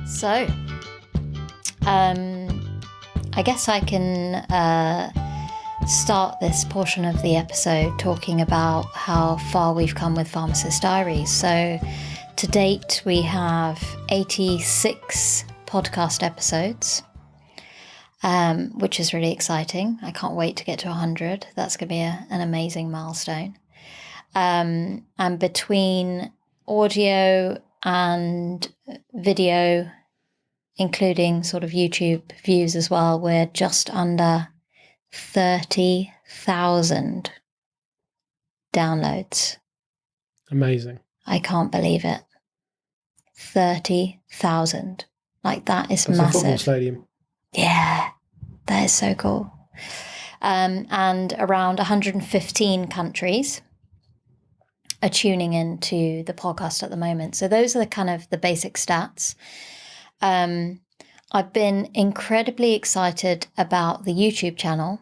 So, I guess I can start this portion of the episode talking about how far we've come with Pharmacist Diaries. So, to date, we have 86 podcast episodes, which is really exciting. I can't wait to get to 100. That's going to be an amazing milestone. And between audio and video, including sort of YouTube views as well, we're just under 30,000 downloads. Amazing. I can't believe it. 30,000. Like, that is That's massive. A football stadium. Yeah, that is so cool. And around 115 countries are tuning into the podcast at the moment. So those are the kind of the basic stats. I've been incredibly excited about the YouTube channel.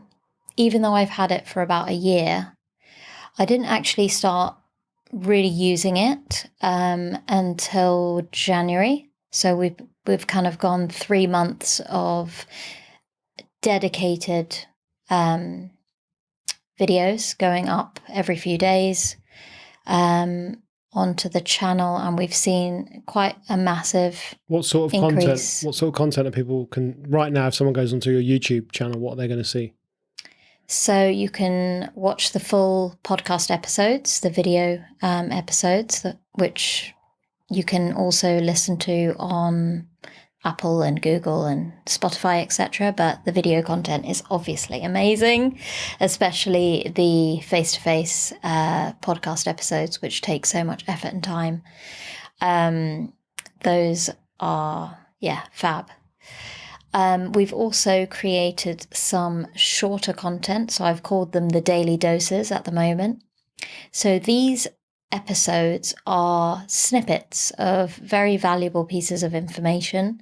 Even though I've had it for about a year, I didn't actually start really using it until January. So we've kind of gone 3 months of dedicated videos going up every few days onto the channel, and we've seen quite a massive What sort of increase. content? What sort of content are people can right now? If someone goes onto your YouTube channel, what are they going to see? So you can watch the full podcast episodes, the video episodes, which you can also listen to on Apple and Google and Spotify, etc. But the video content is obviously amazing, especially the face-to-face podcast episodes, which take so much effort and time. Those are, fab. We've also created some shorter content, so I've called them the daily doses at the moment. So these episodes are snippets of very valuable pieces of information.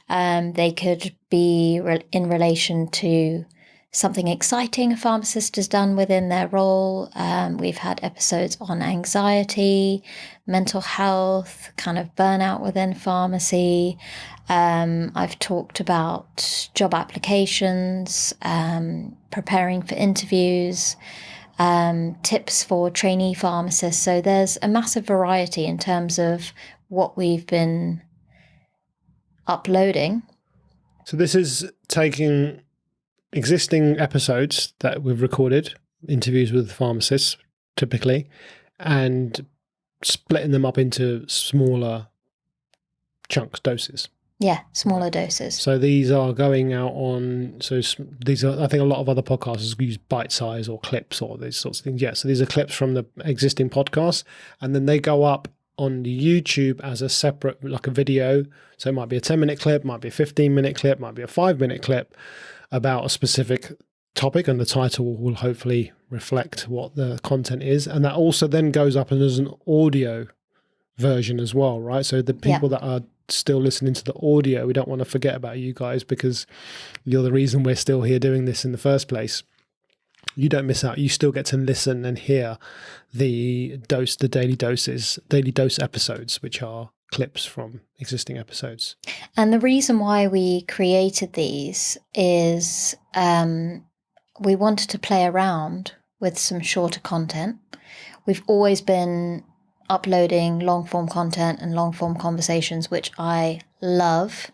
They could be in relation to something exciting a pharmacist has done within their role. We've had episodes on anxiety, mental health, kind of burnout within pharmacy. I've talked about job applications, preparing for interviews, tips for trainee pharmacists. So there's a massive variety in terms of what we've been uploading. So this is taking existing episodes that we've recorded, interviews with pharmacists typically, and splitting them up into smaller chunks, doses. Yeah, smaller doses. So these are going out on, these are, I think a lot of other podcasters use bite size or clips or these sorts of things. Yeah, so these are clips from the existing podcast, and then they go up on the YouTube as a separate, like a video. So it might be a 10-minute clip, might be a 15-minute clip, might be a 5-minute clip about a specific topic, and the title will hopefully reflect what the content is. And that also then goes up as an audio version as well, right? So the people that are still listening to the audio, we don't want to forget about you guys, because you're the reason we're still here doing this in the first place. You don't miss out. You still get to listen and hear the daily dose episodes, which are clips from existing episodes. And the reason why we created these is we wanted to play around with some shorter content. We've always been uploading long form content and long form conversations, which I love.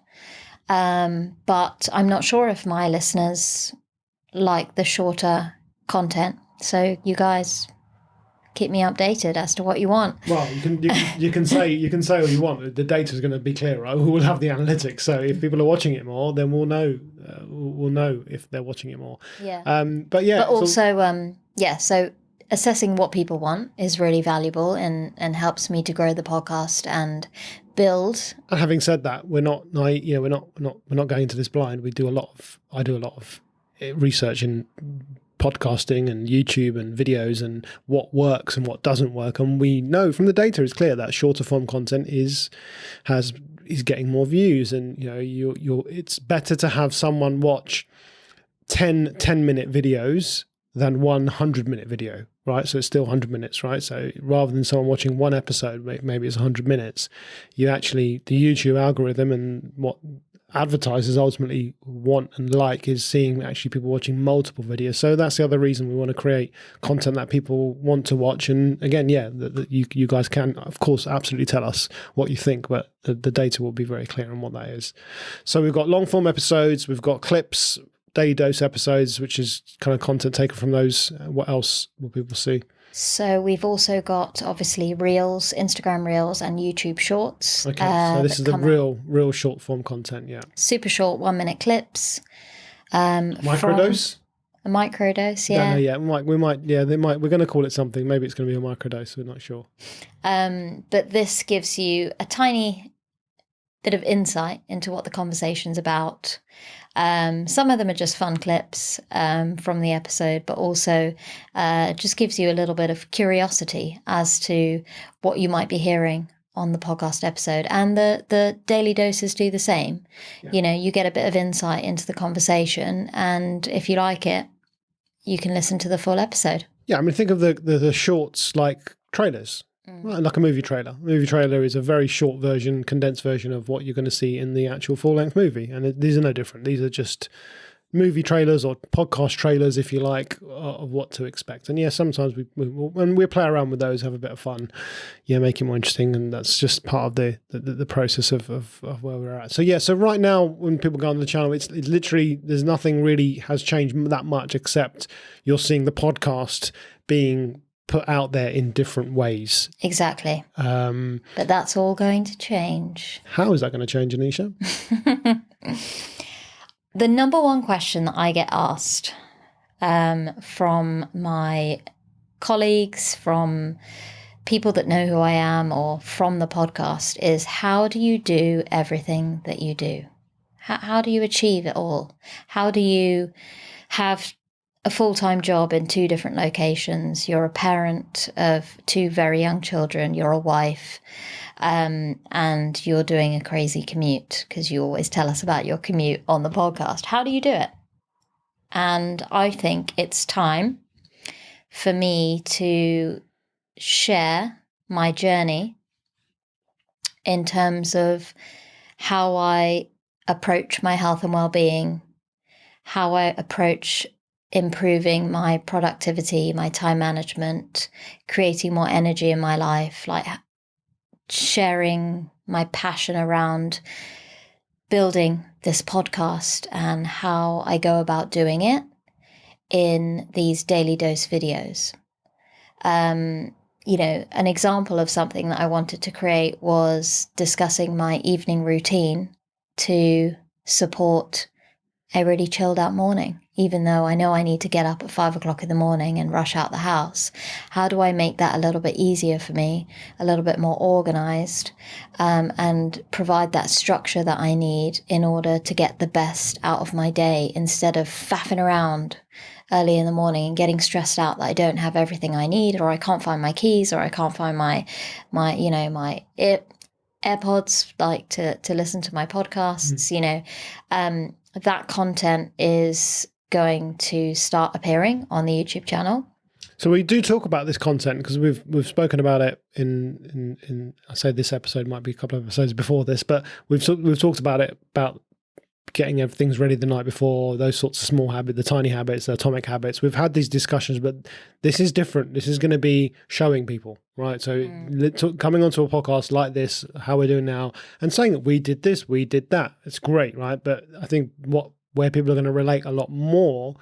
But I'm not sure if my listeners like the shorter content. So you guys keep me updated as to what you want. Well, you can say what you want. The data is going to be clearer. We'll have the analytics. So if people are watching it more, then we'll know if they're watching it more. Yeah. But also, so assessing what people want is really valuable and helps me to grow the podcast and build. And having said that, we're not going into this blind. I do a lot of research in podcasting and YouTube and videos and what works and what doesn't work. And we know from the data, it's clear that shorter form content is getting more views. And it's better to have someone watch 10-minute videos than 100-minute video, right? So it's still 100 minutes, right? So rather than someone watching one episode, maybe it's 100 minutes, the YouTube algorithm and what advertisers ultimately want and like is seeing actually people watching multiple videos. So that's the other reason we want to create content that people want to watch. And again, you guys can, of course, absolutely tell us what you think, but the data will be very clear on what that is. So we've got long form episodes, we've got clips, daily dose episodes, which is kind of content taken from those. What else will people see? So we've also got obviously Reels, Instagram Reels, and YouTube Shorts. Okay, so this is the real short form content, yeah. Super short 1-minute clips. Microdose? A microdose, yeah. Don't know yet. We're going to call it something. Maybe it's going to be a microdose. We're not sure. But this gives you a tiny bit of insight into what the conversation's about. Some of them are just fun clips from the episode, but also just gives you a little bit of curiosity as to what you might be hearing on the podcast episode. And the daily doses do the same. Yeah. You get a bit of insight into the conversation, and if you like it, you can listen to the full episode. Yeah, I mean, think of the shorts like trailers. Right, like a movie trailer. A movie trailer is a very short version, condensed version of what you're going to see in the actual full-length movie. And these are no different. These are just movie trailers or podcast trailers, if you like, of what to expect. And yeah, sometimes when we play around with those, have a bit of fun, make it more interesting. And that's just part of the process of where we're at. So yeah, so right now, when people go on the channel, it's literally, there's nothing really has changed that much, except you're seeing the podcast being put out there in different ways. Exactly. But that's all going to change. How is that going to change, Anisha? The number one question that I get asked from my colleagues, from people that know who I am, or from the podcast is, how do you do everything that you do? How do you achieve it all? How do you have a full-time job in 2 different locations? You're a parent of 2 very young children. You're a wife, and you're doing a crazy commute, because you always tell us about your commute on the podcast. How do you do it? And I think it's time for me to share my journey in terms of how I approach my health and well-being, how I approach improving my productivity, my time management, creating more energy in my life, like sharing my passion around building this podcast and how I go about doing it in these daily dose videos. An example of something that I wanted to create was discussing my evening routine to support a really chilled out morning, even though I know I need to get up at 5 o'clock in the morning and rush out the house. How do I make that a little bit easier for me, a little bit more organized, and provide that structure that I need in order to get the best out of my day, instead of faffing around early in the morning and getting stressed out that I don't have everything I need, or I can't find my keys, or I can't find my AirPods, like to listen to my podcasts. That content is going to start appearing on the YouTube channel. So we do talk about this content because we've spoken about it in I say this episode, might be a couple of episodes before this, but we've talked about it, about getting everything's ready the night before, those sorts of small habits, the tiny habits, the atomic habits. We've had these discussions, but this is different. This is going to be showing people, right? So coming onto a podcast like this, how we're doing now, and saying that we did this, we did that, it's great, right? But I think where people are going to relate a lot more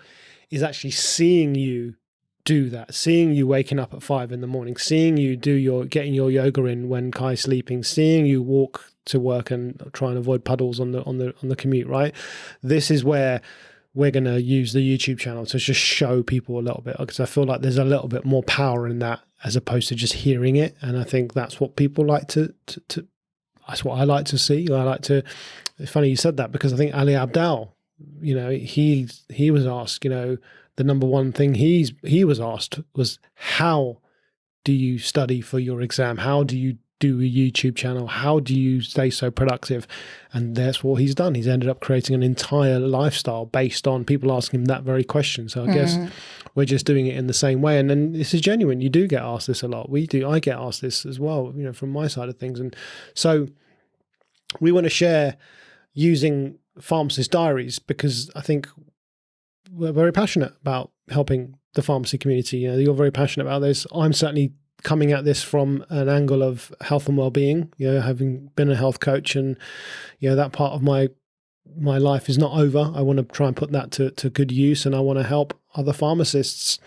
is actually seeing you do that, seeing you waking up at 5 a.m, seeing you getting your yoga in when Kai's sleeping, seeing you walk to work and try and avoid puddles on the commute, right? This is where we're going to use the YouTube channel to just show people a little bit, because I feel like there's a little bit more power in that as opposed to just hearing it. And I think that's what people like to that's what I like to see. It's funny you said that, because I think Ali Abdal, he was asked, the number one thing he was asked was, how do you study for your exam? How do you do a YouTube channel? How do you stay so productive? And that's what he's done. He's ended up creating an entire lifestyle based on people asking him that very question. So I guess we're just doing it in the same way. And then this is genuine. You do get asked this a lot. We do. I get asked this as well, from my side of things. And so we want to share using Pharmacist Diaries because I think we're very passionate about helping the pharmacy community. You're very passionate about this. I'm certainly coming at this from an angle of health and well-being, having been a health coach, and that part of my life is not over. I want to try and put that to good use, and I want to help other pharmacists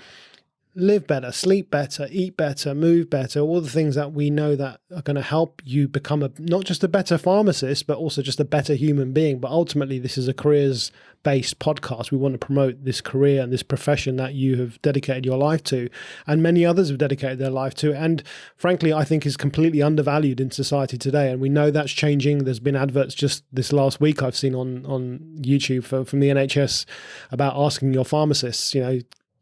live better, sleep better, eat better, move better, all the things that we know that are going to help you become not just a better pharmacist, but also just a better human being. But ultimately, this is a careers-based podcast. We want to promote this career and this profession that you have dedicated your life to, and many others have dedicated their life to, and frankly, I think is completely undervalued in society today. And we know that's changing. There's been adverts just this last week I've seen on YouTube from the NHS about asking your pharmacists,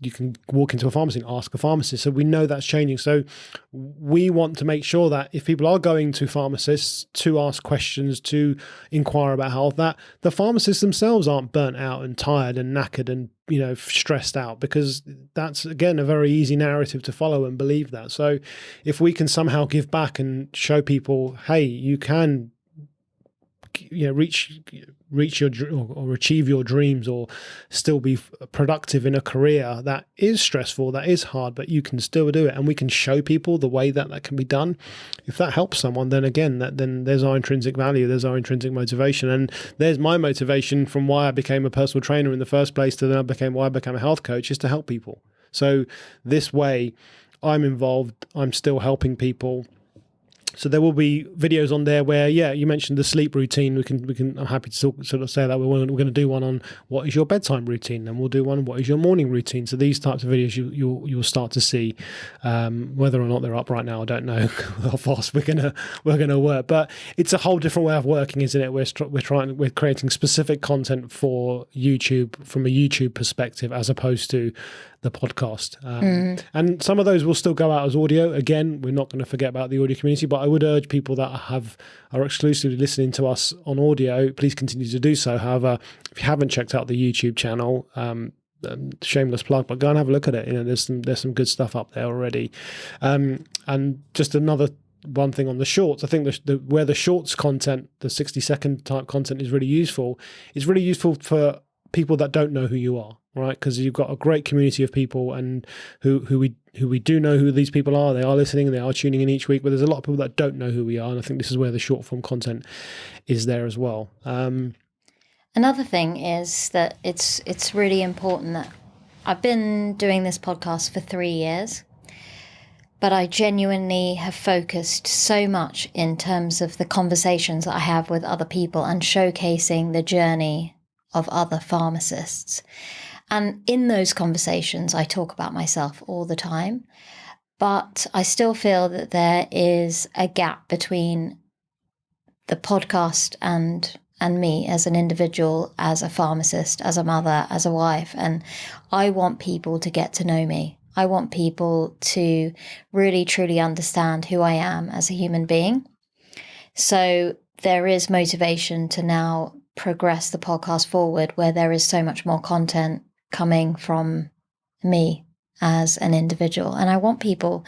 you can walk into a pharmacy and ask a pharmacist. So we know that's changing. So we want to make sure that if people are going to pharmacists to ask questions, to inquire about health, that the pharmacists themselves aren't burnt out and tired and knackered and stressed out, because that's, again, a very easy narrative to follow and believe that. So if we can somehow give back and show people, hey, you can reach your or achieve your dreams, or still be productive in a career that is stressful, that is hard, but you can still do it, and we can show people the way that can be done. If that helps someone, then again, then there's our intrinsic value, there's our intrinsic motivation, and there's my motivation from why I became a personal trainer in the first place to then why I became a health coach, is to help people. So this way, I'm involved, I'm still helping people. So there will be videos on there where, you mentioned the sleep routine. We can. I'm happy to sort of say that we're going to do one on what is your bedtime routine, and we'll do one on what is your morning routine. So these types of videos you'll start to see. Whether or not they're up right now, I don't know how fast we're gonna work. But it's a whole different way of working, isn't it? We're creating specific content for YouTube from a YouTube perspective, as opposed to the podcast. And some of those will still go out as audio. Again, we're not going to forget about the audio community, but I would urge people that are exclusively listening to us on audio, please continue to do so. However, if you haven't checked out the YouTube channel, shameless plug, but go and have a look at it. There's some good stuff up there already. And just another one thing on the shorts, I think where the shorts content, the 60-second type content is really useful. It's really useful for people that don't know who you are, right? Because you've got a great community of people, and who we do know who these people are. They are listening, they are tuning in each week, but there's a lot of people that don't know who we are, and I think this is where the short form content is there as well. Another thing is that it's really important that I've been doing this podcast for 3 years, but I genuinely have focused so much in terms of the conversations that I have with other people and showcasing the journey of other pharmacists. And in those conversations, I talk about myself all the time, but I still feel that there is a gap between the podcast and me as an individual, as a pharmacist, as a mother, as a wife. And I want people to get to know me. I want people to really, truly understand who I am as a human being. So there is motivation to now progress the podcast forward, where there is so much more content coming from me as an individual. And I want people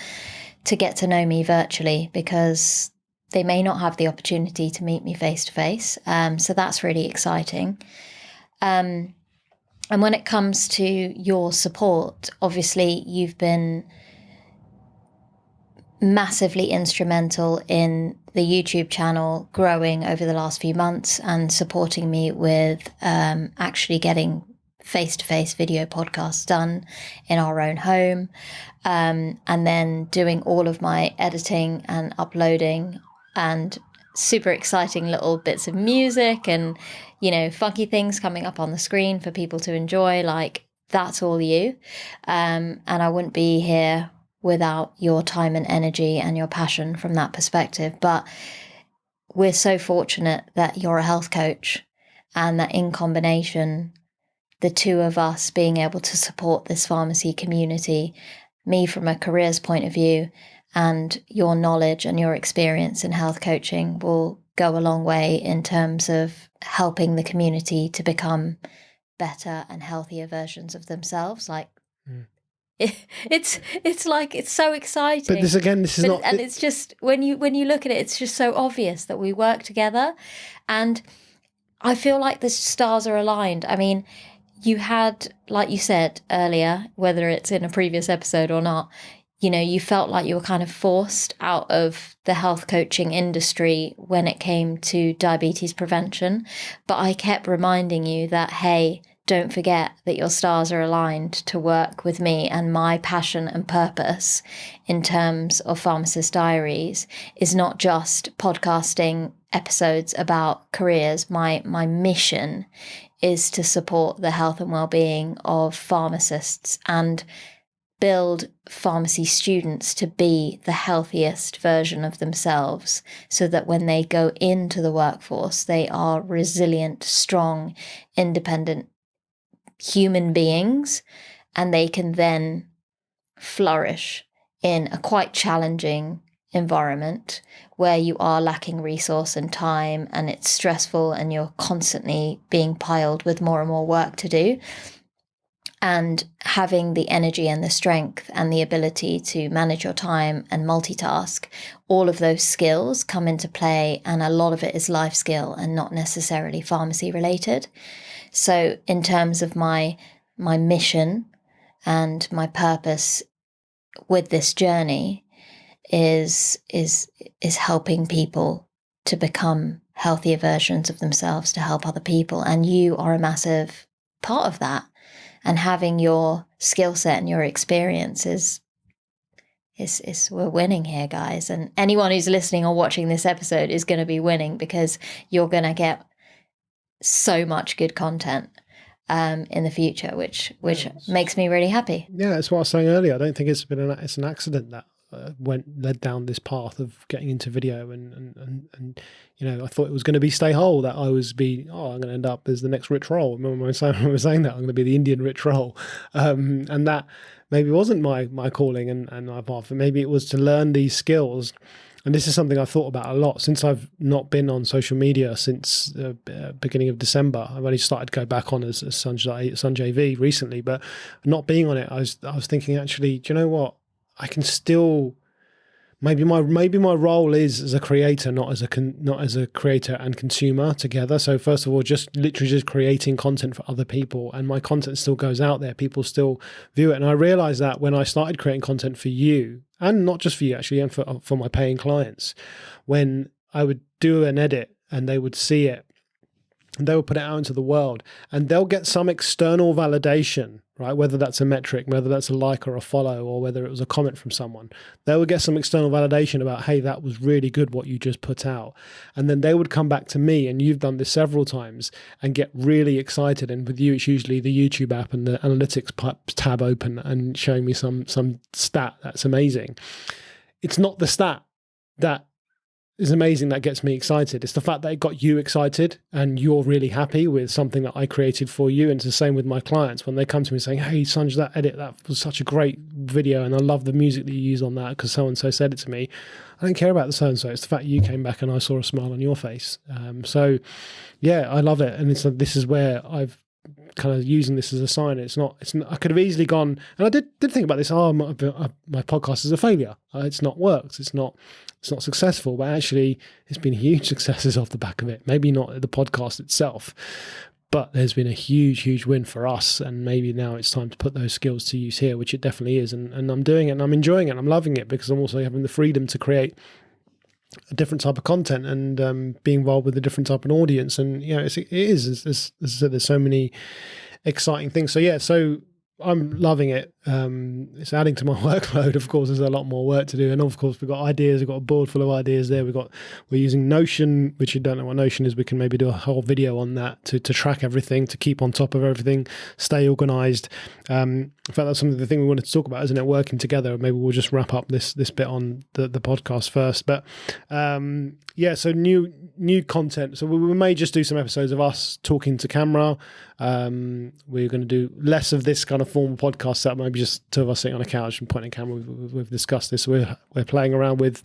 to get to know me virtually, because they may not have the opportunity to meet me face to face. So that's really exciting. And when it comes to your support, obviously you've been massively instrumental in the YouTube channel growing over the last few months, and supporting me with actually getting face-to-face video podcasts done in our own home, and then doing all of my editing and uploading, and super exciting little bits of music and funky things coming up on the screen for people to enjoy. Like, that's all you, and I wouldn't be here without your time and energy and your passion from that perspective. But we're so fortunate that you're a health coach, and that in combination, the two of us being able to support this pharmacy community, me from a careers point of view, and your knowledge and your experience in health coaching will go a long way in terms of helping the community to become better and healthier versions of themselves. Like, it's like, it's so exciting. But this is not, and it's just, when you look at it, it's just so obvious that we work together, and I feel like the stars are aligned. I mean, you had, like you said earlier, whether it's in a previous episode or not, you felt like you were kind of forced out of the health coaching industry when it came to diabetes prevention. But I kept reminding you that, hey, don't forget that your stars are aligned to work with me, and my passion and purpose in terms of Pharmacist Diaries is not just podcasting episodes about careers. My mission is to support the health and well-being of pharmacists and build pharmacy students to be the healthiest version of themselves, so that when they go into the workforce, they are resilient, strong, independent human beings, and they can then flourish in a quite challenging environment where you are lacking resource and time, and it's stressful, and you're constantly being piled with more and more work to do. And having the energy and the strength and the ability to manage your time and multitask, all of those skills come into play, and a lot of it is life skill and not necessarily pharmacy related. So in terms of my mission and my purpose with this journey is helping people to become healthier versions of themselves, to help other people. And you are a massive part of that. And having your skill set and your experience is we're winning here, guys. And anyone who's listening or watching this episode is going to be winning, because you're going to get so much good content in the future, which makes me really happy. Yeah, that's what I was saying earlier. I don't think it's an accident that led down this path of getting into video, and I thought it was going to be stay whole, that I'm going to end up as the next Rich Roll. Remember when I was saying that I'm going to be the Indian Rich Roll, and that maybe wasn't my calling and my path. And maybe it was to learn these skills. And this is something I've thought about a lot since I've not been on social media since the beginning of December. I've only started to go back on as Sanjay V recently, but not being on it, I was thinking, actually, do you know what? I can still, maybe my role is as a creator, not as a creator and consumer together. So first of all, literally just creating content for other people, and my content still goes out there. People still view it, and I realized that when I started creating content for you, and not just for you actually, and for my paying clients, when I would do an edit and they would see it, and they will put it out into the world, and they'll get some external validation, right? Whether that's a metric, whether that's a like or a follow, or whether it was a comment from someone, they would get some external validation about, hey, that was really good what you just put out. And then they would come back to me, and you've done this several times, and get really excited. And with you, it's usually the YouTube app and the analytics tab open and showing me some stat that's amazing. It's not the stat that is amazing that gets me excited. It's the fact that it got you excited and you're really happy with something that I created for you. And it's the same with my clients when they come to me saying, hey, Sanj, that edit, that was such a great video, and I love the music that you use on that because so-and-so said it to me. I don't care about the so-and-so. It's the fact you came back and I saw a smile on your face. So yeah, I love it. And this is where I've kind of using this as a sign. It's not, I could have easily gone, and I did think about this. My podcast is a failure. It's not worked. It's not successful, but actually it's been huge successes off the back of it. Maybe not the podcast itself, but there's been a huge win for us. And maybe now it's time to put those skills to use here, which it definitely is. And I'm doing it, and I'm enjoying it. And I'm loving it, because I'm also having the freedom to create a different type of content and be involved with a different type of audience. And it is, as I said, there's so many exciting things. So yeah, so I'm loving it. It's adding to my workload. Of course, there's a lot more work to do, and of course we've got ideas. We've got a board full of ideas there. We're using Notion, which you don't know what Notion is. We can maybe do a whole video on that to track everything, to keep on top of everything, stay organized. In fact, that's some of the thing we wanted to talk about, isn't it? Working together. Maybe we'll just wrap up this bit on the podcast first. But yeah, so new content. So we may just do some episodes of us talking to camera. We're going to do less of this kind of formal podcast setup, maybe just two of us sitting on a couch and pointing a camera. We've discussed this. We're playing around with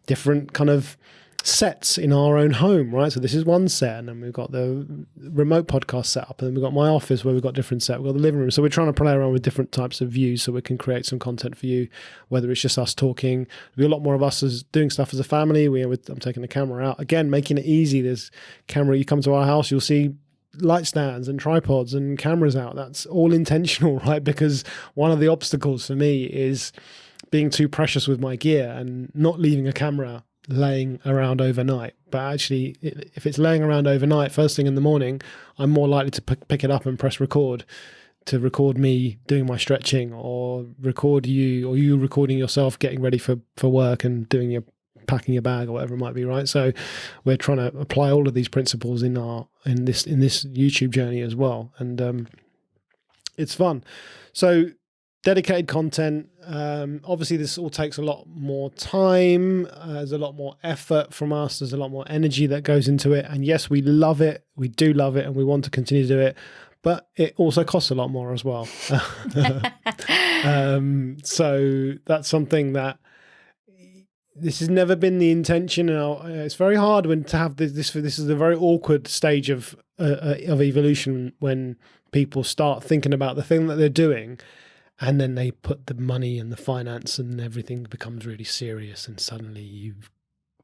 different kind of sets in our own home, right? So this is one set, and then we've got the remote podcast setup, and then we've got my office where we've got different set. We've got the living room. So we're trying to play around with different types of views so we can create some content for you, whether it's just us talking. There'll be a lot more of us as doing stuff as a family. I'm taking the camera out. Again, making it easy. There's camera. You come to our house, you'll see light stands and tripods and cameras out. That's all intentional, right? Because one of the obstacles for me is being too precious with my gear and not leaving a camera laying around overnight. But actually, if it's laying around overnight, first thing in the morning, I'm more likely to pick it up and press record, to record me doing my stretching, or record you, or you recording yourself getting ready for work and doing your packing your bag or whatever it might be, right? So we're trying to apply all of these principles in this YouTube journey as well, and it's fun. So dedicated content. Obviously, this all takes a lot more time. There's a lot more effort from us. There's a lot more energy that goes into it. And yes, we love it. We do love it, and we want to continue to do it. But it also costs a lot more as well. So that's something that this has never been the intention. It's very hard when to have this. This is a very awkward stage of evolution when people start thinking about the thing that they're doing. And then they put the money and the finance and everything becomes really serious, and suddenly you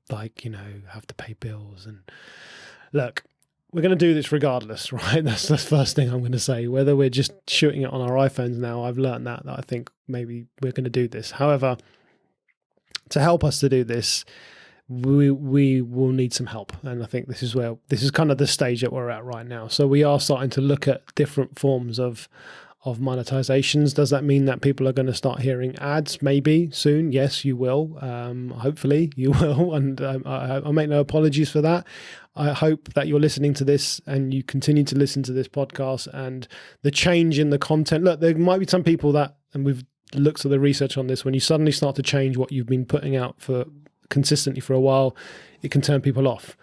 have to pay bills. And look, we're going to do this regardless, right? That's the first thing I'm going to say. Whether we're just shooting it on our iPhones now, I've learned that I think maybe we're going to do this. However, to help us to do this, we will need some help. And I think this is kind of the stage that we're at right now. So we are starting to look at different forms of monetizations. Does that mean that people are going to start hearing ads maybe soon? Yes, you will. Hopefully you will. And I make no apologies for that. I hope that you're listening to this and you continue to listen to this podcast and the change in the content. Look, there might be some people that, and we've looked at the research on this, when you suddenly start to change what you've been putting out for consistently for a while, it can turn people off.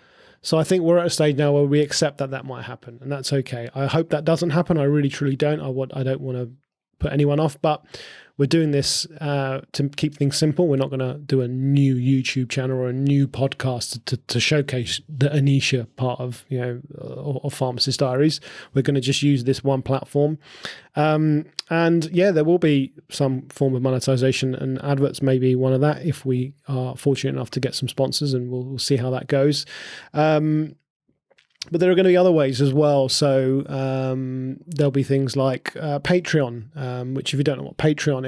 So I think we're at a stage now where we accept that might happen, and that's okay. I hope that doesn't happen. I really, truly don't. I don't want to put anyone off, but we're doing this to keep things simple. We're not going to do a new YouTube channel or a new podcast to showcase the Anisha part of of Pharmacist Diaries. We're going to just use this one platform, and yeah, there will be some form of monetization, and adverts may be one of that if we are fortunate enough to get some sponsors, and we'll see how that goes. But there are going to be other ways as well. So there'll be things like Patreon, which if you don't know what Patreon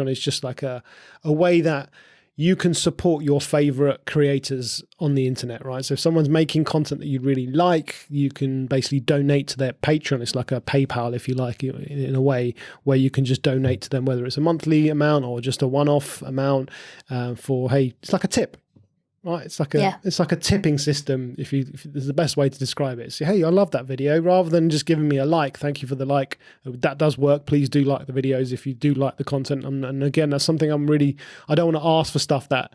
is just like a way that you can support your favorite creators on the internet, right? So if someone's making content that you really like, you can basically donate to their Patreon. It's like a PayPal, if you like, in a way where you can just donate to them, whether it's a monthly amount or just a one-off amount it's like a tip. Right, it's like a tipping system. If there's the best way to describe it. So hey, I love that video. Rather than just giving me a like, thank you for the like. That does work. Please do like the videos if you do like the content. And again, that's something I don't want to ask for stuff that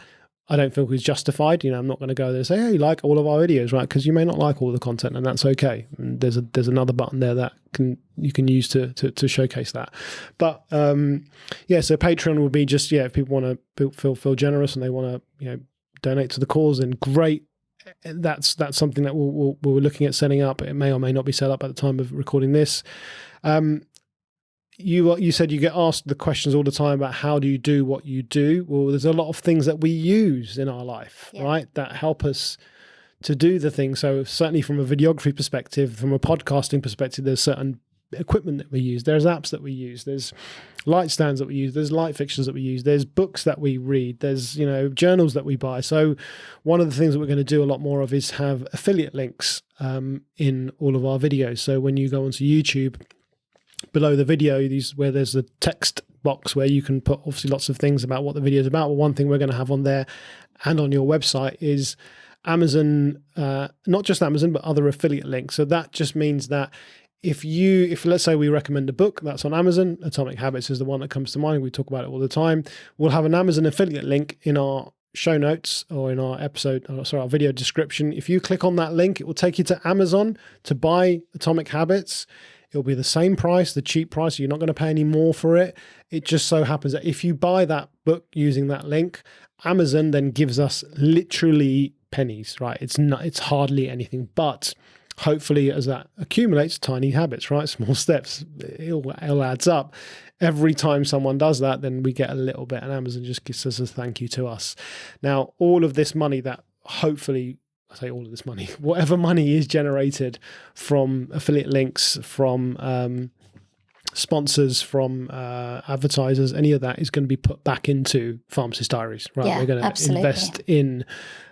I don't feel is justified. I'm not going to go there and say, hey, like all of our videos, right? Because you may not like all the content, and that's okay. And there's another button there that you can use to showcase that. But so Patreon will be just if people want to feel generous and they want to donate to the cause, and great. That's something that we're looking at setting up. It may or may not be set up at the time of recording this. You said you get asked the questions all the time about how do you do what you do. Well, there's a lot of things that we use in our life, right, that help us to do the thing. So certainly from a videography perspective, from a podcasting perspective, there's certain equipment that we use. There's apps that we use. There's light stands that we use. There's light fixtures that we use. There's books that we read. There's journals that we buy. So one of the things that we're going to do a lot more of is have affiliate links in all of our videos. So when you go onto YouTube, below the video, where there's a text box where you can put obviously lots of things about what the video is about. But one thing we're going to have on there and on your website is Amazon, not just Amazon, but other affiliate links. So that just means that if let's say we recommend a book that's on Amazon, Atomic Habits is the one that comes to mind. We talk about it all the time. We'll have an Amazon affiliate link in our show notes or in our our video description. If you click on that link, it will take you to Amazon to buy Atomic Habits. It'll be the same price, the cheap price. You're not going to pay any more for it. It just so happens that if you buy that book using that link, Amazon then gives us literally pennies, right? It's hardly anything, but hopefully as that accumulates, tiny habits, right? Small steps, it'll adds up. Every time someone does that, then we get a little bit, and Amazon just gives us a thank you to us. Now, all of this money that hopefully, I say all of this money, whatever money is generated from affiliate links, from sponsors, from advertisers, any of that is going to be put back into Pharmacist Diaries, right? Yeah, we're going to invest in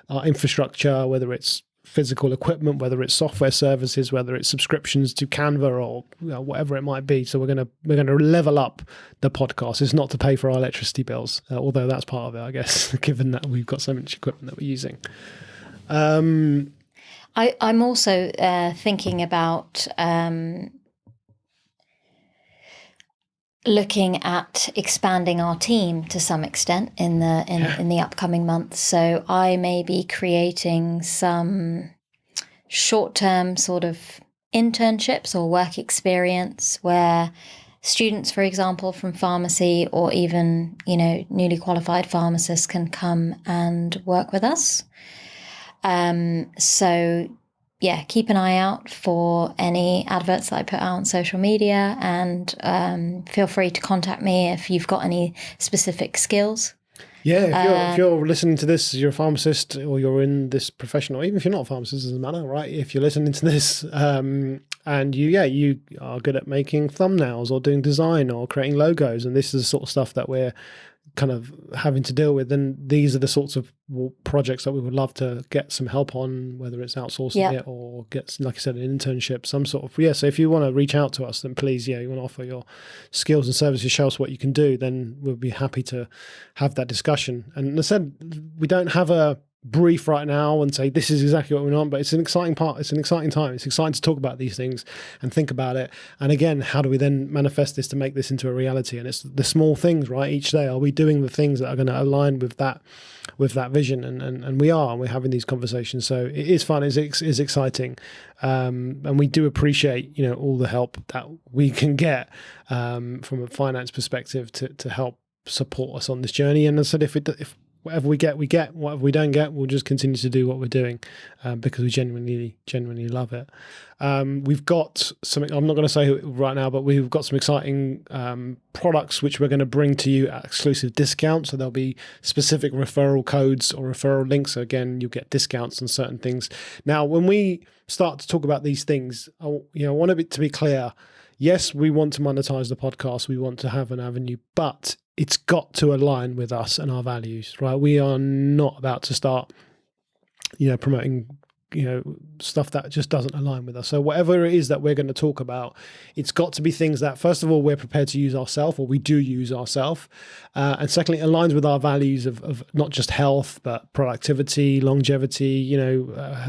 our infrastructure, whether it's physical equipment, whether it's software services, whether it's subscriptions to Canva or whatever it might be. So we're going to level up the podcast. It's not to pay for our electricity bills, although that's part of it, I guess, given that we've got so much equipment that we're using. I'm also thinking about looking at expanding our team to some extent in the upcoming months. So I may be creating some short-term sort of internships or work experience where students, for example, from pharmacy or even, newly qualified pharmacists can come and work with us. So yeah, keep an eye out for any adverts that I put out on social media, and feel free to contact me if you've got any specific skills. Yeah, if you're listening to this, you're a pharmacist or you're in this profession, or even if you're not a pharmacist, it doesn't matter, right? If you're listening to this and you are good at making thumbnails or doing design or creating logos, and this is the sort of stuff that we're kind of having to deal with, then these are the sorts of projects that we would love to get some help on, whether it's outsourcing it or get, like I said, an internship, some sort of, so if you want to reach out to us, then please, you want to offer your skills and services, show us what you can do, then we'll be happy to have that discussion. And as I said, we don't have a brief right now and say this is exactly what we want, but it's an exciting part. It's an exciting time. It's exciting to talk about these things and think about it. And again, how do we then manifest this to make this into a reality? And it's the small things, right? Each day, are we doing the things that are going to align with that vision? And we are, and we're having these conversations. So it is fun. It's exciting. And we do appreciate, all the help that we can get from a finance perspective to help support us on this journey. And as I said, if whatever we get, we get. Whatever we don't get, we'll just continue to do what we're doing because we genuinely love it. We've got something, I'm not going to say right now, but we've got some exciting products which we're going to bring to you at exclusive discounts. So there'll be specific referral codes or referral links. So again, you'll get discounts on certain things. Now, when we start to talk about these things, I want it to be clear. Yes, we want to monetize the podcast. We want to have an avenue, but it's got to align with us and our values, right? We are not about to start, promoting, stuff that just doesn't align with us. So whatever it is that we're going to talk about, it's got to be things that, first of all, we're prepared to use ourselves, or we do use ourselves. And secondly, it aligns with our values of not just health, but productivity, longevity,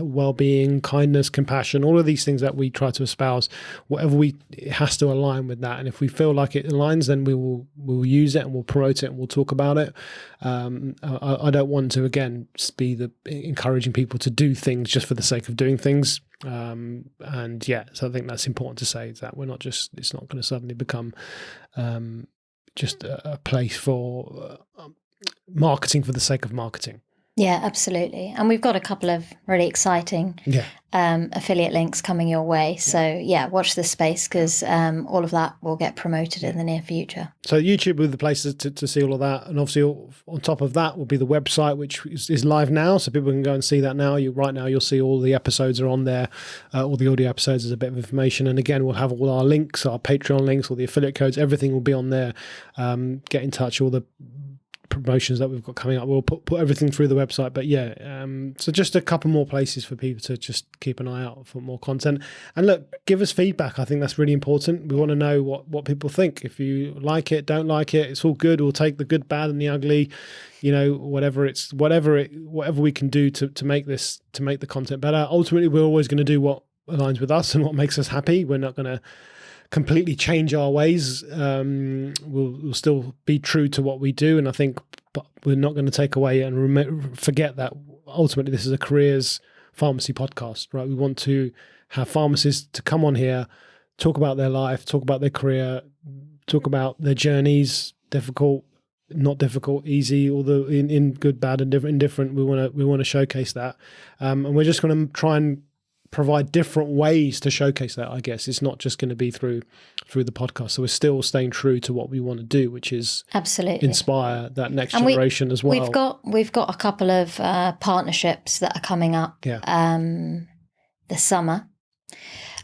well-being, kindness, compassion, all of these things that we try to espouse. It has to align with that. And if we feel like it aligns, then we'll use it and we'll promote it and we'll talk about it. I don't want to, again, be encouraging people to do things just for the sake of doing things. So I think that's important to say, that it's not going to suddenly become just a place for marketing for the sake of marketing. Yeah, absolutely. And we've got a couple of really exciting affiliate links coming your way. So watch this space, because all of that will get promoted in the near future. So YouTube will be the places to see all of that. And obviously on top of that will be the website, which is live now. So people can go and see that now. Right now you'll see all the episodes are on there. All the audio episodes is a bit of information. And again, we'll have all our links, our Patreon links, all the affiliate codes, everything will be on there. Get in touch, all the promotions that we've got coming up, we'll put everything through the website. But so just a couple more places for people to just keep an eye out for more content. And look, give us feedback. I think that's really important. We want to know what people think. If you like it, don't like it, it's all good. We'll take the good, bad, and the ugly. Whatever we can do to make the content better. Ultimately, we're always going to do what aligns with us and what makes us happy. We're not going to completely change our ways. We'll still be true to what we do, and I think, but we're not going to take away and forget that ultimately this is a careers pharmacy podcast, right? We want to have pharmacists to come on here, talk about their life, talk about their career, talk about their journeys, difficult, not difficult, easy, all the in good, bad, and indifferent. We want to showcase that, and we're just going to try and provide different ways to showcase that. I guess it's not just going to be through the podcast. So we're still staying true to what we want to do, which is absolutely inspire that next generation as well. We've got a couple of partnerships that are coming up this summer.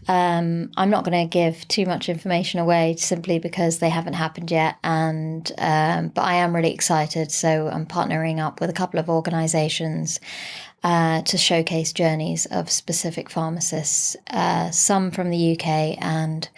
I'm not going to give too much information away simply because they haven't happened yet, and but I am really excited. So I'm partnering up with a couple of organisations to showcase journeys of specific pharmacists, some from the UK and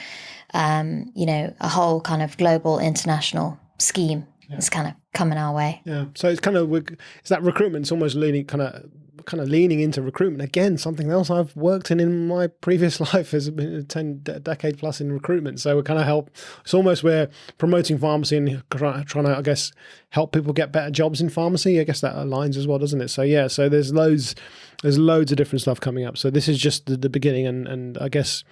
a whole kind of global international scheme is kind of coming our way. Yeah, so it's that recruitment. It's almost leaning into recruitment again. Something else I've worked in my previous life has been a decade plus in recruitment. So we're kind of it's almost we're promoting pharmacy and trying to, I guess, help people get better jobs in pharmacy. I guess that aligns as well, doesn't it? So yeah, so there's loads of different stuff coming up. So this is just the beginning, and I guess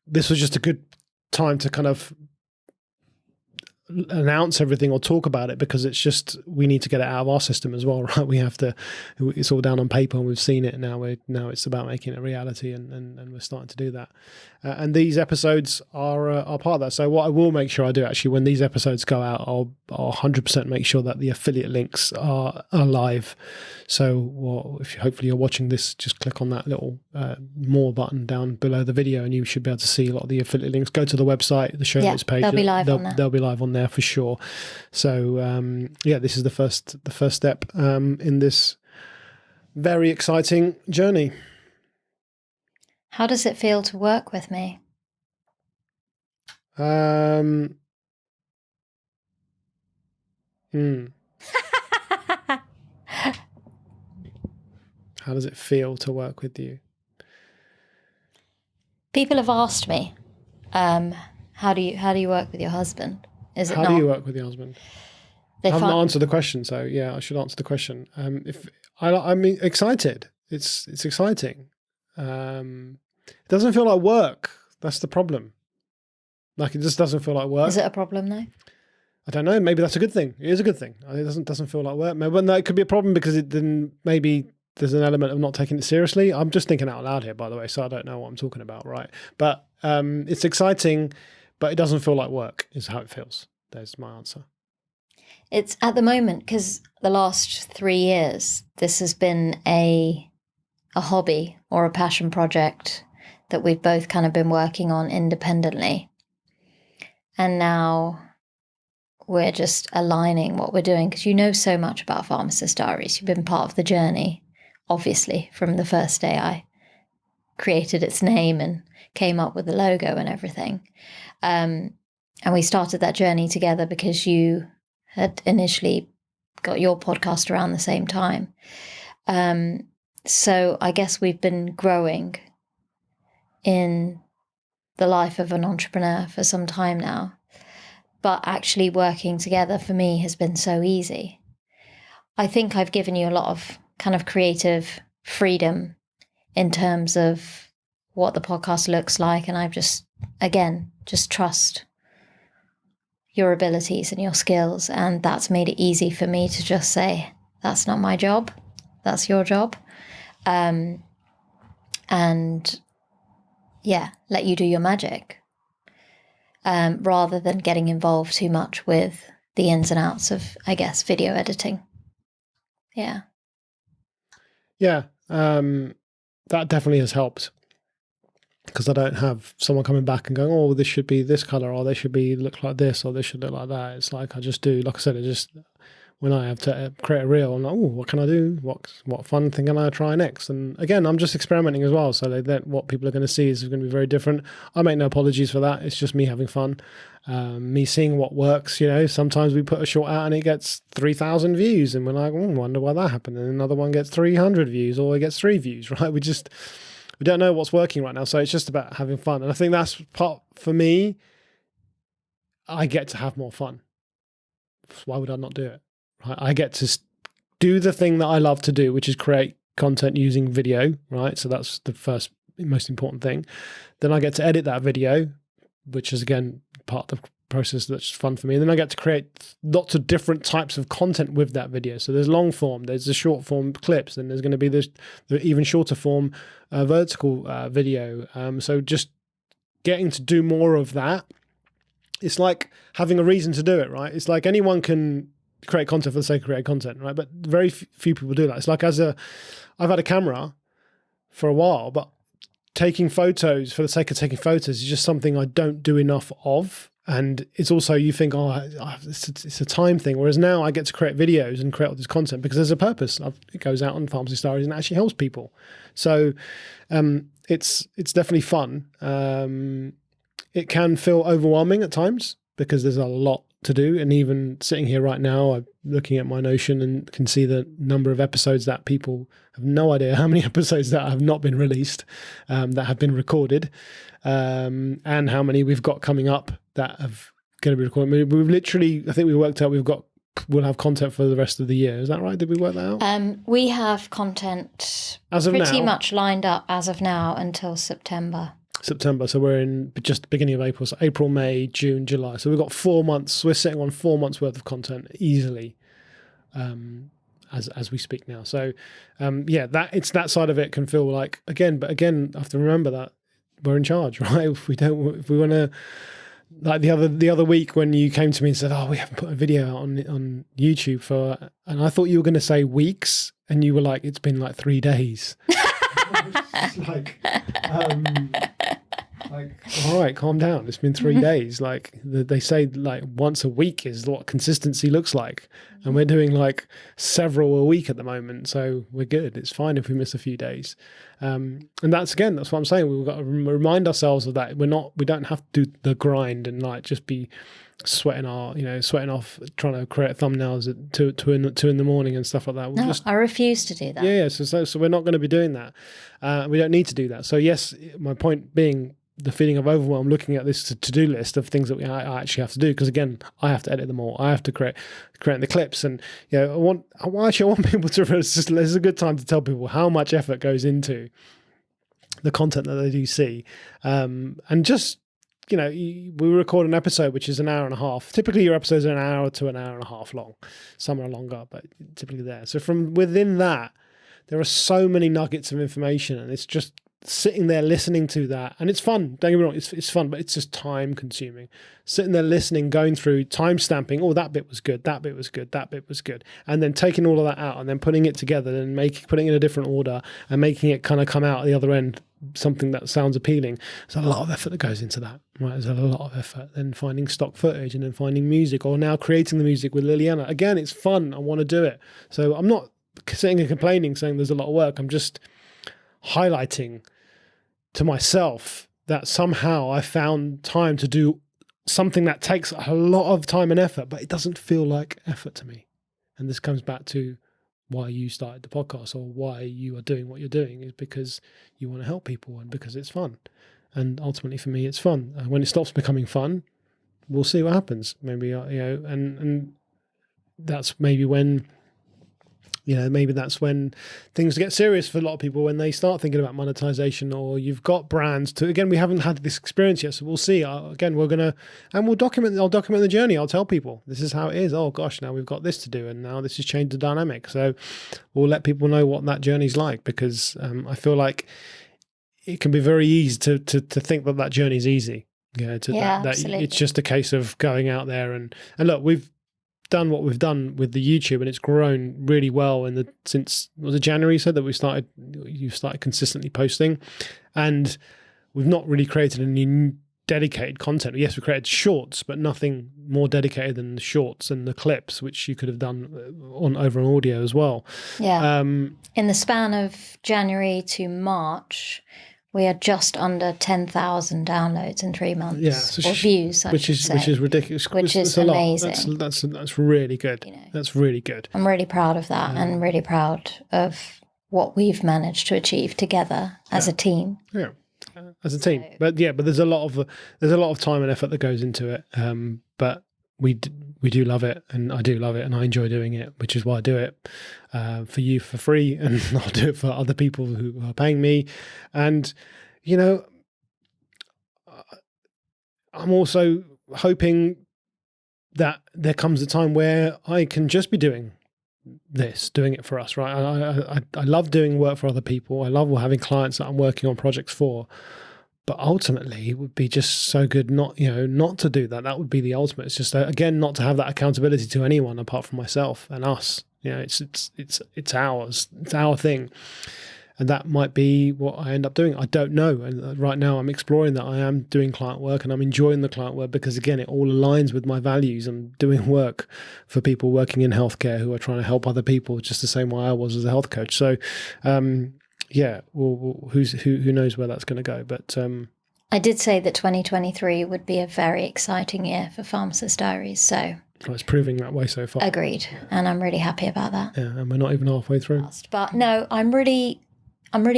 this was just a good time to kind of announce everything or talk about it, because it's just, we need to get it out of our system as well, right? We have to, it's all down on paper and we've seen it now. Now it's about making it a reality, and we're starting to do that. And these episodes are part of that. So what I will make sure I do, actually, when these episodes go out, I'll 100% make sure that the affiliate links are live. So if hopefully you're watching this, just click on that little more button down below the video, and you should be able to see a lot of the affiliate links. Go to the website, the show notes page. They'll be live on there. They'll be live on there for sure. So this is the first step in this very exciting journey. How does it feel to work with me? How does it feel to work with you? People have asked me, how do you work with your husband? Is it How not? do you work with your husband? I haven't answered the question, so yeah, I should answer the question. I'm excited. It's exciting. It doesn't feel like work. That's the problem. Like, it just doesn't feel like work. Is it a problem though? I don't know. Maybe that's a good thing. It is a good thing. It doesn't feel like work. Maybe it could be a problem because maybe there's an element of not taking it seriously. I'm just thinking out loud here, by the way, so I don't know what I'm talking about, right? But it's exciting, but it doesn't feel like work, is how it feels. There's my answer. It's at the moment, because the last 3 years, this has been a hobby or a passion project that we've both kind of been working on independently. And now we're just aligning what we're doing, because you know so much about Pharmacist Diaries. You've been part of the journey, obviously, from the first day I created its name and came up with the logo and everything. And we started that journey together because you had initially got your podcast around the same time. So I guess we've been growing in the life of an entrepreneur for some time now. But actually working together for me has been so easy. I think I've given you a lot of kind of creative freedom in terms of what the podcast looks like. And I've just trust your abilities and your skills. And that's made it easy for me to just say, that's not my job. That's your job. And yeah, let you do your magic. Rather than getting involved too much with the ins and outs of, I guess, video editing. Yeah. Yeah, that definitely has helped, because I don't have someone coming back and going, oh, this should be this color, or they should look like this, or they should look like that. It's like I just do, like I said, when I have to create a reel, I'm like, oh, what can I do? What fun thing can I try next? And again, I'm just experimenting as well. So that what people are going to see is going to be very different. I make no apologies for that. It's just me having fun, me seeing what works. Sometimes we put a short out and it gets 3,000 views, and we're like, wonder why that happened. And another one gets 300 views, or it gets 3 views, right? We don't know what's working right now. So it's just about having fun. And I think that's part, for me, I get to have more fun. Why would I not do it? Right? I get to do the thing that I love to do, which is create content using video, right? So that's the first most important thing. Then I get to edit that video, which is again part of the process that's fun for me. And then I get to create lots of different types of content with that video. So there's long form, there's the short form clips, and there's going to be the even shorter form vertical video. So just getting to do more of that. It's like having a reason to do it, right? It's like anyone can create content for the sake of creating content, right? But very few people do that. It's like I've had a camera for a while, but taking photos for the sake of taking photos is just something I don't do enough of. And it's also, you think, it's a time thing. Whereas now I get to create videos and create all this content because there's a purpose. It goes out on Pharmacist Diaries and actually helps people. So it's definitely fun. It can feel overwhelming at times because there's a lot to do. And even sitting here right now, I'm looking at my Notion and can see the number of episodes that people have no idea how many episodes that have not been released, that have been recorded, and how many we've got coming up that have going to be recorded. We've literally, I think we worked out we'll have content for the rest of the year. Is that right? Did we work that out? We have content as of pretty now, much lined up as of now until September. So we're in just the beginning of April. So April, May, June, July. So we've got 4 months. We're sitting on 4 months worth of content easily, as we speak now. So it's that side of it can feel like but again, I have to remember that we're in charge, right? If we want to, like the other week when you came to me and said, "Oh, we haven't put a video out on YouTube and I thought you were going to say weeks, and you were like, it's been like 3 days." Like, all right, calm down. It's been 3 days. Like they say, like once a week is what consistency looks like, and we're doing like several a week at the moment. So we're good. It's fine if we miss a few days. And that's what I'm saying. We've got to remind ourselves of that. We don't have to do the grind and like just be sweating off trying to create thumbnails at 2 in the morning and stuff like that. I refuse to do that. Yeah. So we're not going to be doing that. We don't need to do that. So yes, my point being, the feeling of overwhelm looking at this to-do list of things that I actually have to do, because again, I have to edit them all. I have to create the clips, and I want people to. This is a good time to tell people how much effort goes into the content that they do see, and just we record an episode which is an hour and a half. Typically, your episodes are an hour to an hour and a half long. Some are longer, but typically there. So from within that, there are so many nuggets of information, and it's just sitting there listening to that, and it's fun. Don't get me wrong, it's fun, but it's just time consuming. Sitting there listening, going through, time stamping. Oh, that bit was good. That bit was good. That bit was good. And then taking all of that out and then putting it together and putting it in a different order and making it kind of come out at the other end something that sounds appealing. There's a lot of effort that goes into that. Right, there's a lot of effort. Then finding stock footage and then finding music, or now creating the music with Liliana. Again, it's fun. I want to do it. So I'm not sitting and complaining, saying there's a lot of work. I'm just highlighting to myself that somehow I found time to do something that takes a lot of time and effort, but it doesn't feel like effort to me. And this comes back to why you started the podcast, or why you are doing what you're doing, is because you want to help people and because it's fun. And ultimately for me, it's fun. And when it stops becoming fun, we'll see what happens. Maybe, and that's maybe when, maybe that's when things get serious for a lot of people, when they start thinking about monetization, or you've got brands to, again, we haven't had this experience yet. So we'll see. Again, I'll document the journey. I'll tell people this is how it is. Oh gosh, now we've got this to do. And now this has changed the dynamic. So we'll let people know what that journey's like, because I feel like it can be very easy to think that journey is easy. Absolutely. It's just a case of going out there and look, we've done what we've done with the YouTube, and it's grown really well since was it January you said that you started consistently posting, and we've not really created any dedicated content. Yes, we created shorts, but nothing more dedicated than the shorts and the clips, which you could have done over on audio as well. In the span of January to March, we had just under 10,000 downloads in 3 months, or views, which is ridiculous. Which is amazing. That's really good. That's really good. I'm really proud of that, and really proud of what we've managed to achieve together as a team. Yeah, as a team. But there's a lot of time and effort that goes into it. But we do love it, and I do love it, and I enjoy doing it, which is why I do it for you for free, and I'll do it for other people who are paying me. And I'm also hoping that there comes a time where I can just be doing it for us, right? I love doing work for other people. I love having clients that I'm working on projects for. But ultimately, it would be just so good not to do that. That would be the ultimate. It's just again not to have that accountability to anyone apart from myself and us. It's ours. It's our thing, and that might be what I end up doing. I don't know. And right now, I'm exploring that. I am doing client work, and I'm enjoying the client work because again, it all aligns with my values. I'm doing work for people working in healthcare who are trying to help other people, just the same way I was as a health coach. So. Yeah, well, who knows where that's going to go? But I did say that 2023 would be a very exciting year for Pharmacist Diaries, so it's proving that way so far. Agreed, and I'm really happy about that. Yeah, and we're not even halfway through. But no, I'm really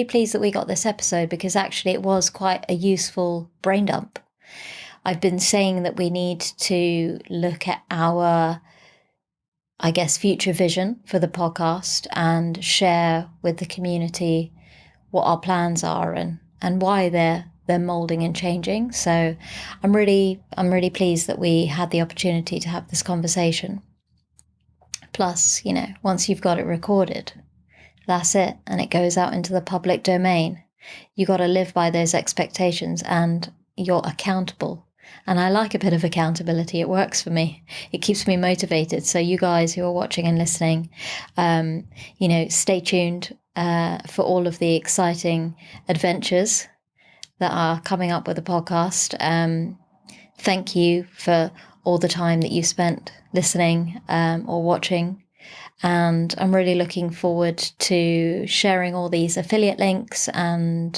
pleased that we got this episode because actually it was quite a useful brain dump. I've been saying that we need to look at our, I guess, future vision for the podcast and share with the community what our plans are and why they're molding and changing. So I'm really pleased that we had the opportunity to have this conversation. Plus, once you've got it recorded, that's it, and it goes out into the public domain. You got to live by those expectations, and you're accountable. And I like a bit of accountability. It works for me. It keeps me motivated. So you guys who are watching and listening, stay tuned for all of the exciting adventures that are coming up with the podcast. Thank you for all the time that you spent listening or watching. And I'm really looking forward to sharing all these affiliate links and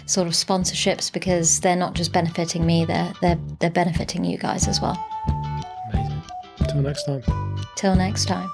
sort of sponsorships because they're not just benefiting me, they're benefiting you guys as well. Amazing. Till next time. Till next time.